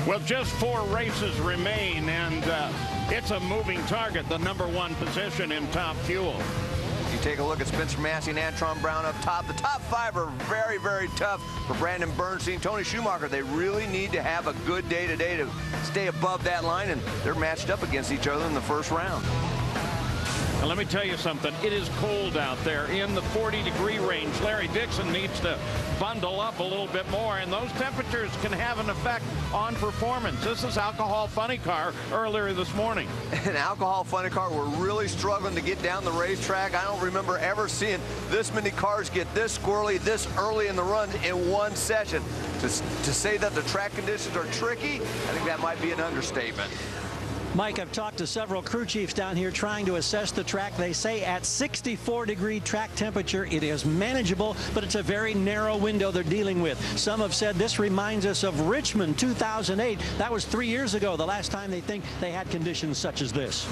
Well, just 4 races remain, and it's a moving target, the #1 position in Top Fuel. You take a look at Spencer Massey and Antron Brown up top. The top 5 are very, very tough for Brandon Bernstein, Tony Schumacher. They really need to have a good day today to stay above that line, and they're matched up against each other in the first round. Now, let me tell you something. It is cold out there in the 40-degree range. Larry Dixon needs to bundle up a little bit more, and those temperatures can have an effect on performance. This is Alcohol Funny Car earlier this morning. An Alcohol Funny Car, we're really struggling to get down the racetrack. I don't remember ever seeing this many cars get this squirrely this early in the run in one session. To say that the track conditions are tricky, I think that might be an understatement. Mike, I've talked to several crew chiefs down here trying to assess the track. They say at 64-degree track temperature, it is manageable, but it's a very narrow window they're dealing with. Some have said this reminds us of Richmond 2008. That was 3 years ago, the last time they think they had conditions such as this.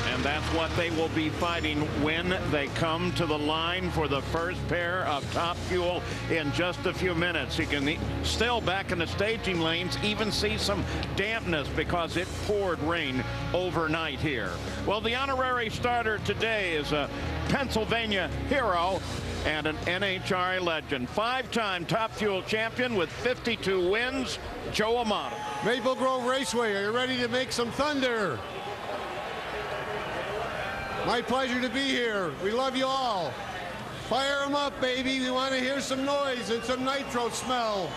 And that's what they will be fighting when they come to the line for the first pair of Top Fuel in just a few minutes. You can still, back in the staging lanes, even see some dampness because it poured rain overnight here. Well, the honorary starter today is a Pennsylvania hero and an NHRA legend. 5-time Top Fuel champion with 52 wins, Joe Amato. Maple Grove Raceway, are you ready to make some thunder? My pleasure to be here. We love you all. Fire them up, baby. We want to hear some noise and some nitro smell.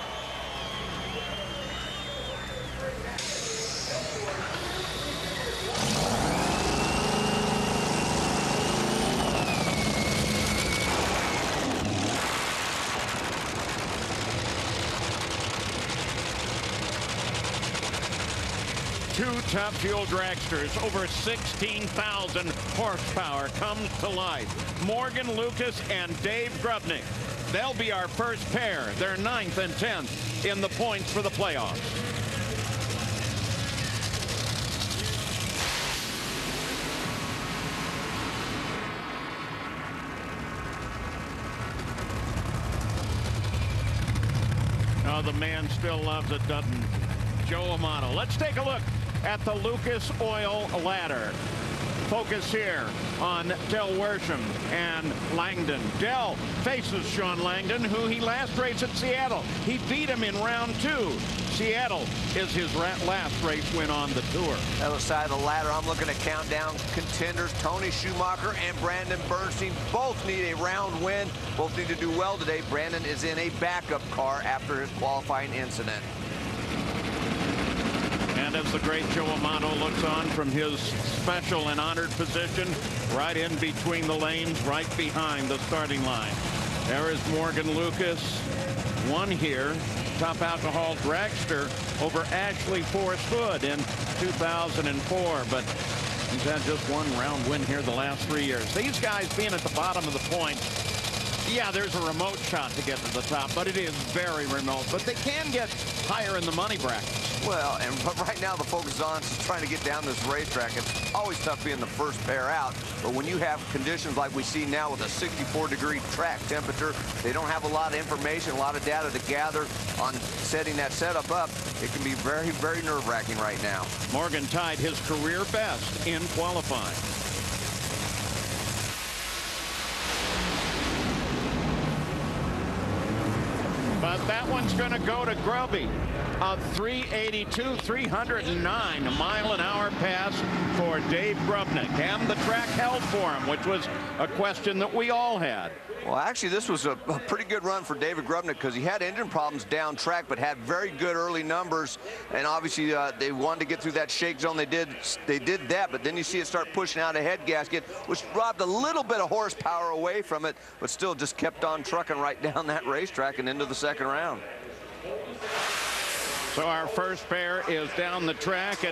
Two Top Fuel dragsters, over 16,000 horsepower comes to life. Morgan Lucas and Dave Grubnic. They'll be our first pair. They're 9th and 10th in the points for the playoffs. Oh, the man still loves it, doesn't he? Joe Amato. Let's take a look at the Lucas Oil ladder. Focus here on Del Worsham and Langdon. Del faces Sean Langdon, who he last raced at Seattle. He beat him in round 2. Seattle is his last race win on the tour. Other side of the ladder, I'm looking at countdown contenders. Tony Schumacher and Brandon Bernstein both need a round win. Both need to do well today. Brandon is in a backup car after his qualifying incident. And as the great Joe Amato looks on from his special and honored position, right in between the lanes, right behind the starting line. There is Morgan Lucas, won here, Top Alcohol dragster over Ashley Forrest Hood in 2004, but he's had just one round win here the last 3 years. These guys being at the bottom of the points, yeah, there's a remote shot to get to the top, but it is very remote. But they can get higher in the money bracket. Well, but right now the focus is on trying to get down this racetrack. It's always tough being the first pair out, but when you have conditions like we see now with a 64-degree track temperature, they don't have a lot of information, a lot of data to gather on setting that setup up. It can be very, very nerve-wracking right now. Morgan tied his career best in qualifying. But that one's going to go to Grubby. A 382, 309 mile-an-hour pass for Dave Grubnic. And the track held for him, which was a question that we all had. Well, actually, this was a pretty good run for David Grubnic because he had engine problems down track, but had very good early numbers. And obviously, they wanted to get through that shake zone. They did that, but then you see it start pushing out a head gasket, which robbed a little bit of horsepower away from it, but still just kept on trucking right down that racetrack and into the second round. So our first pair is down the track. And